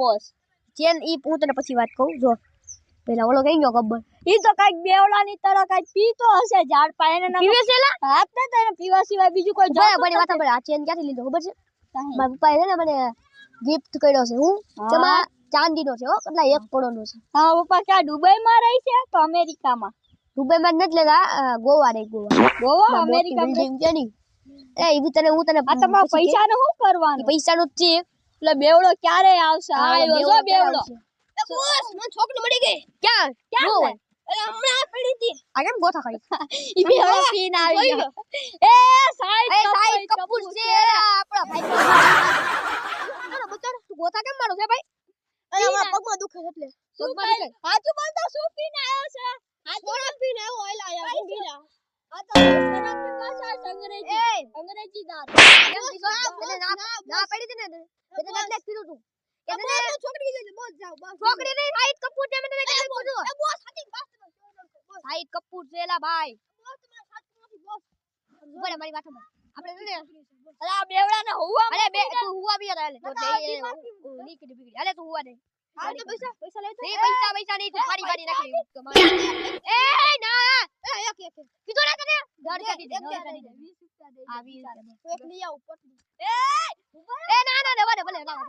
Boss chain ઈ હું તને પછી વાત કહું જો પેલા ઓલો કઈ ગયો ગબ્બર ઈ તો કઈક બેવડાની તરહ કઈક પીતો હશે ઝાડ પાયને ના પીવે છે લા હાથ ને તને પીવા સિવાય બીજું કોઈ બરાબર બડી વાત સાંભળ આ ચેન ક્યાંથી લીધો ખબર છે મારા પપ્પાએ છે ને મને ગિફ્ટ કર્યો છે હું તેમાં ચાંદીનો છે હો કેટલા 1 કરોડનો છે હા પપ્પા ક્યાં દુબઈમાં રહી છે તો અમેરિકામાં દુબઈમાં નથી લેગા ગોવા રે ગોવા અમેરિકા બિલ્ડિંગ છે ની એ હું તને આ તમારા પૈસાનું શું કરવાનું પૈસાનું જ છે એટલે બેવડો ક્યારે આવશે આયો જો બેવડો બોસ મને છોકરી મળી ગઈ ક્યાં ક્યાં હમણાં પડી હતી આ કેમ ગોથા ખાઈ ઈ બેવડો પીને આવી ગયો એ સાઈડ કપૂર છે આપડા ભાઈ ના બતર તું ગોથા કેમ મારો છે ભાઈ અરે અમારા પગમાં દુખે એટલે પગમાં દુખે હાચું બોલતો શું પીને આવ્યો છે થોડો પીને આવ્યો ઓલા યાર ગીલા આ તો શરાબની ભાષા અંગ્રેજી દારૂ કેમ પીસો ના પડી હતી ને એટલે નથી પીધું તું કે તને છોકરી ગઈ બોસ જાવ બસ છોકરી નહીં સાઈડ કપૂર છે મને કે બોલો એ બોસ હતી બસ સાઈડ કપૂર છે એલા ભાઈ બોસ તમારા સાચું નથી બોસ બોલે મારી વાત સાંભળ આપણે ને અરે આ બેવડાને હુવા અરે બે તું હુવા બી હાલે તો નીકળી બીગડી હાલે તું હુવા દે આ તો પૈસા લે તો નહીં પૈસા નહીં તું ફાડી નાખી એ ના એક કીધો ના તને દર કરી દે 20 રૂપિયા દે આ 20 એક લઈ આવ પટલી એ ના ભલે લાવ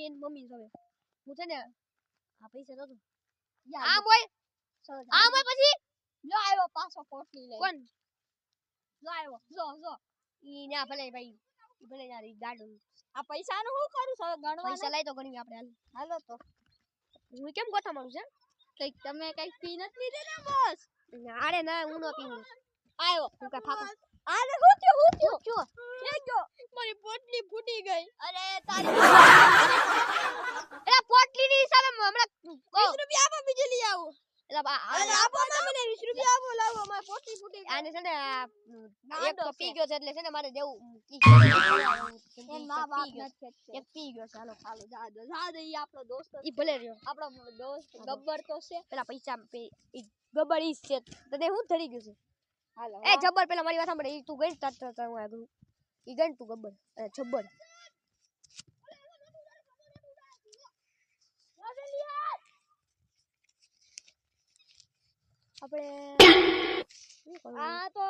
એન મમ્મી જોવે હું છે ને આ પૈસા દો આમ હોય પછી લો આવ્યો પાછો પોટલી લે કોણ લો આવ્યો જો ઈ ના ભલે ભાઈ ઈ ભલે યાર ઈ ગાડું આ પૈસાનું શું કરું છો ગણવા પૈસા લઈ તો ગણી આપણે હાલો તો હું કેમ ગોઠા મારું છે કઈક તમે કઈક પી નથી લીધે ને બોસ અરે ના હું નો પીવું આવ્યો હું કઈ ફાકું આને હું થયું કે ગયો મારી પોટલી ફૂટી ગઈ અરે તારી એલા પોટલી ની હિસાબે હમણાં 20 રૂપિયા આપો બીજી લઈ આવું એલા અરે આપો ને મને 20 રૂપિયા આપો લાવો મારી પોટલી ફૂટી ગઈ આને છે ને એક તો પી ગયો છે એટલે છે ને મારે દેવું એન માં બાપ નથી એક પી ગયો છે હાલો જા દે ઈ આપણો દોસ્ત ઈ ભલે રહ્યો આપણો દોસ્ત ગબ્બર તો છે પેલા પૈસા ઈ ગબ્બર ઈ છે તને હું ધરી ગયું છે હાલો એ જબ્બર પેલા મારી વાત સાંભળ ઈ તું ગઈ તાર હું આગળ ઈ ગઈ તું ગબ્બર જબ્બર આપણે આ તો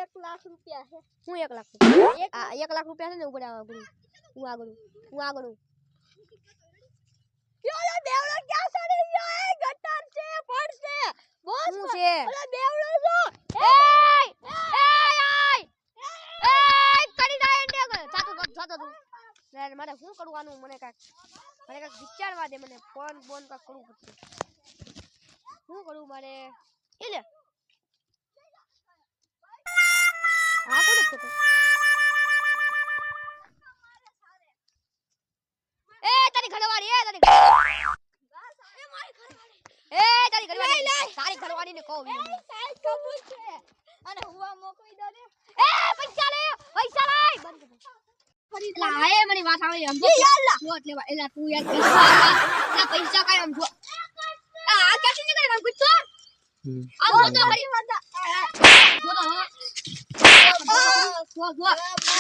1 લાખ રૂપિયા છે હું 1 લાખ રૂપિયા આ 1 લાખ રૂપિયા છે ને ઉપર હું આગળ યો બેવડો ક્યાં સડી ગયો એ ગટર છે પડશે બોસ હું છે અરે બેવડો છો કરી જાય ને જાતો તું મારે શું કરવાનું મને કાક વિચારવા દે મને ફોન કાક કરવું પડશે શું કરું મારે એ લે આ કોણ છે એ તારી ઘરવાળી તારી ઘરવાળી ને કહું સાઈડ કબૂલ છે અને હુવા મોકલી દો ને એ પૈસા લે બંધ કરી લા એ મને વાત આવે એમ જો નોટ લેવા એલા તું યાર પૈસા કાય આમ જો આ ક્યાંથી નીકળે મને પૂછો આ જો તો હરી વાદા જો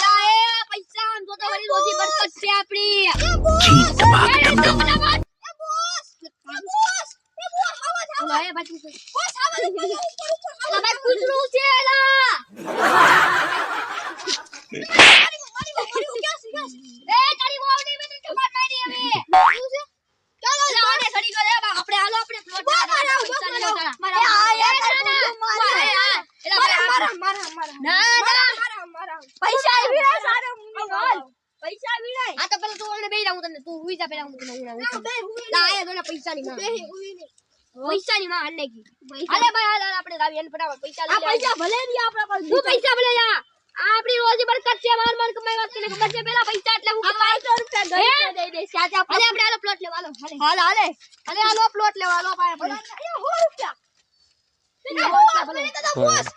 લા એ પૈસા આમ જો તો હરી રોજી બરકત છે આપણી જી દબા કે દમ એ બોસ આવા એ બાકી છે બોસ આવા લા ભાઈ કૂતરું છે લા તારી વાવડી મેં તો મારી હવે ચાલો લાડે ખડી ગયો આપણે હાલો આપણે પ્લોટ મારા પૈસા વીડા સારો હાલ પૈસા વીડાય આ તો પેલા તું ઓને બેહી રાઉં તને તું હુઈ જા પેલા હું તને લા આયા દોના પૈસાની માં પૈસાની માં આને કી હાલે ભાઈ હાલ આપણે રાવી એને ફટાફટ પૈસા લઈ લે પૈસા ભલે ની આપડા પાસે તું પૈસા ભલે જા આપણી રોજી બરકત છે માર કમાઈ વાત તને ખબર છે પેલા પૈસા એટલે હું 500 રૂપિયા ગઈ દે દે સાચા હાલે આપણે હાલો પ્લોટ લેવા હાલો હાલો પ્લોટ લેવા હાલો ભાઈ આપણે 100 રૂપિયા બોસ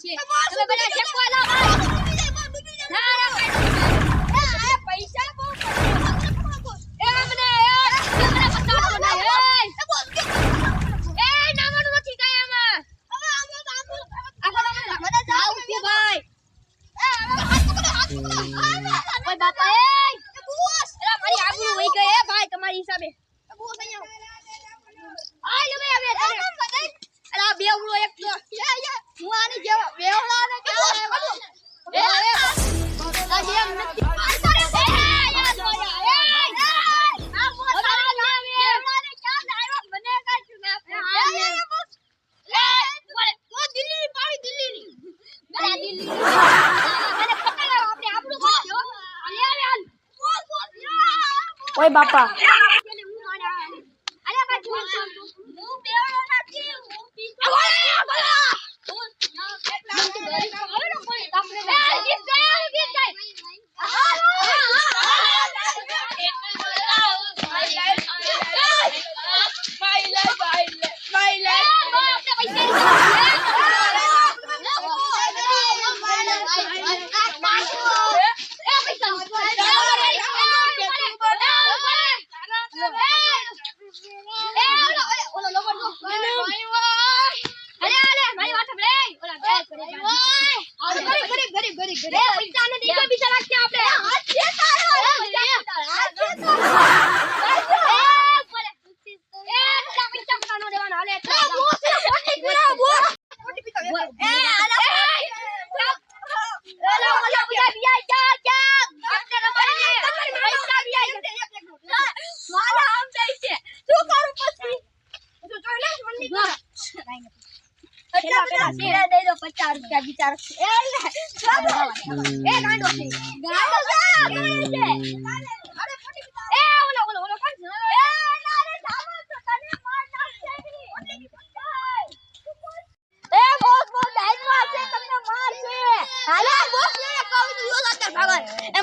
છે તમે બધા ઠેકો લાવો ના ના પૈસા બહુ એ મને મને બતાવો ને એ નામનું નથી કાય આમાં મને જાવ કે ભાઈ ઓય બાપા એ બોસ એલા મારી આબરૂ વઈ ગઈ એ ભાઈ તમારી હિસાબે બોસ અહીંયા આ લે હવે તને એલા બેવડો એક તો હું આની જેવા બેવડાને કે એ આ જેમ નથી ઓય બાપા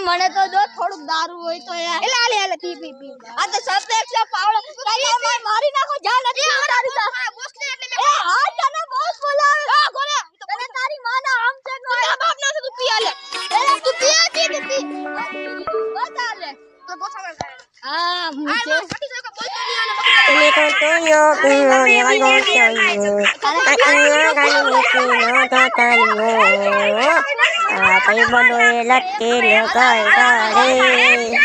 મને તો જો થોડુંક દારૂ હોય તો યાર એલા લે લે પી આ તો સપે એકલા પાવડો કરી મારી નાખો જા નથી તારી બોસ ને એટલે એ હા તને બોસ બોલાવે હા ગોરે તને તારી માના આમ છે નો બાપ ના તું પી આલે એલા તું પી બસ આલે તો બોસ આવે હા હું છે Ini contohnya kuno lewat goncangnya, katanya kali kuno tatanya, apa yang bodoh latin ya kau kare.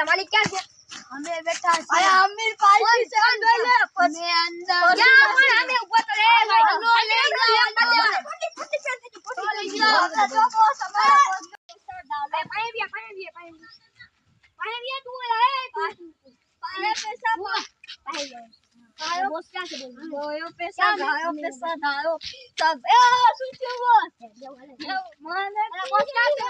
मालिक क्या है हमें बैठा है अरे अमीर पार्टी से अंदर ले मैं अंदर क्या पर हमें ऊपर तो रे भाई हम लोग ले जो बोस हमारा पानी भी तू है पानी पैसा पानी बोस क्या से बोल गोयो पैसा गायो सब ए सुन बोस माने बोस क्या से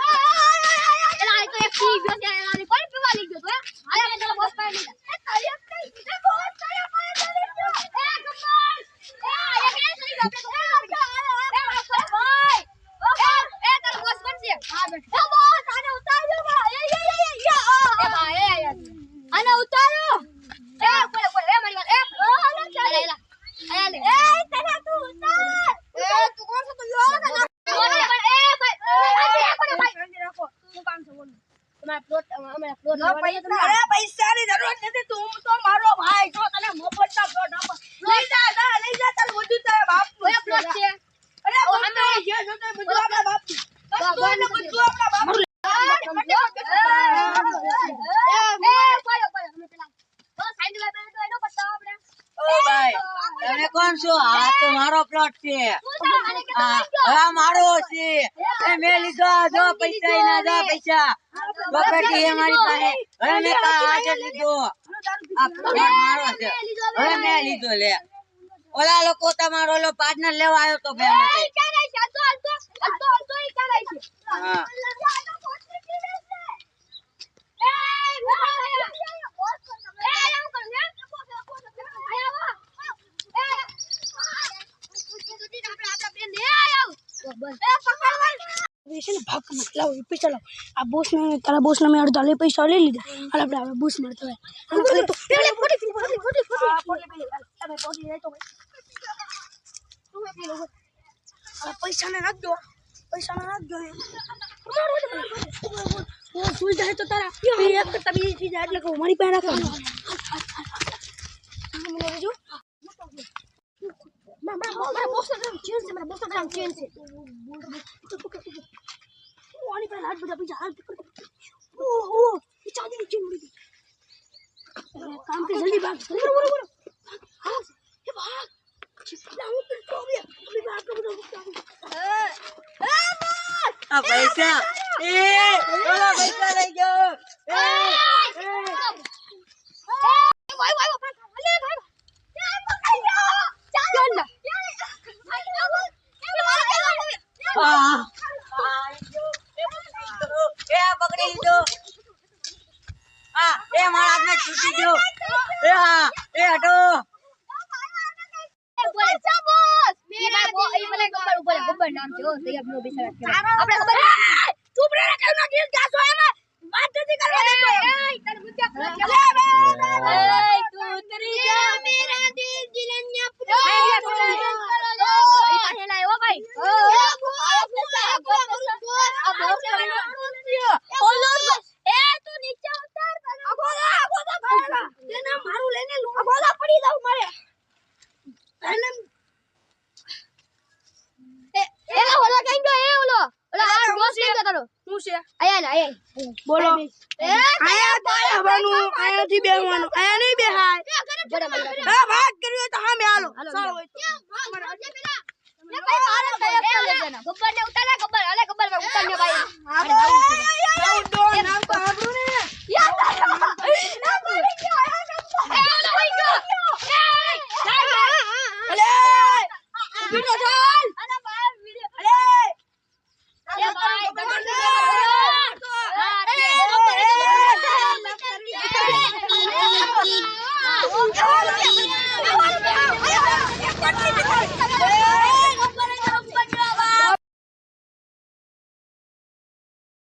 एला आई तो एक चीज जो है एला कोई पे वाली जो तो अरे मैं तेरा बोस पानी ए तारी ए बोस तारी पानी चली ए कमाल ए ये कैसे नहीं करते भाई ए तेरा बोस बन से हां बैठ ए बोस आने उतार दो भाई ये भाई आने उतारो ए बोले ए मारी बात ए अरे चल एला ए तेरा तू उतार ए तू कौन सा तू यो ना पैसा ની જરૂરત નથી તું તો મારો ભાઈ જો તને મફતના પ્લોટ આપો લઈ જા તાર બધું તારા બાપ નું પ્લોટ છે અરે અમે જે જોતે બધું આપણા બાપ નું બધું આપણા બાપ નું ओ भाई તમે કોણ છો આ તો મારો પ્લોટ છે આ મારો છે એ મે લીધો જો પૈસા ના જો પૈસા પ્રોપર્ટી હે મારી પાસે હવે મે આજે લીધો આ પ્લોટ મારો છે હવે મે લીધો લે ઓલા લોકો તમારો લો પાર્ટનર લેવા આવ્યો તો બે મે હા છે ને ભાગ લાવ પૈસા લાવ આ બોસ ને તારા બોસ ને મેં અડધા લઈ પૈસા લઈ લીધા હાલ આપણે હવે બોસ મળતો હોય પૈસા ને નાખજો સુઈ જાય તો તારા એક કરતા બીજી ચીજ એટલે કહું મારી પાસે રાખવાનું काम के जल्दी भाग પૈસા ઓલા પૈસા લઈ ગયો પકડી લીધો એ મારા હાથમાં છૂટી ગયો એ હટો બોલો આયા આવવાનું આયાથી બેહવાનું આયા નહીં બેહાય હા વાત કરવી તો હા મે હાલો ચાલો હોય What?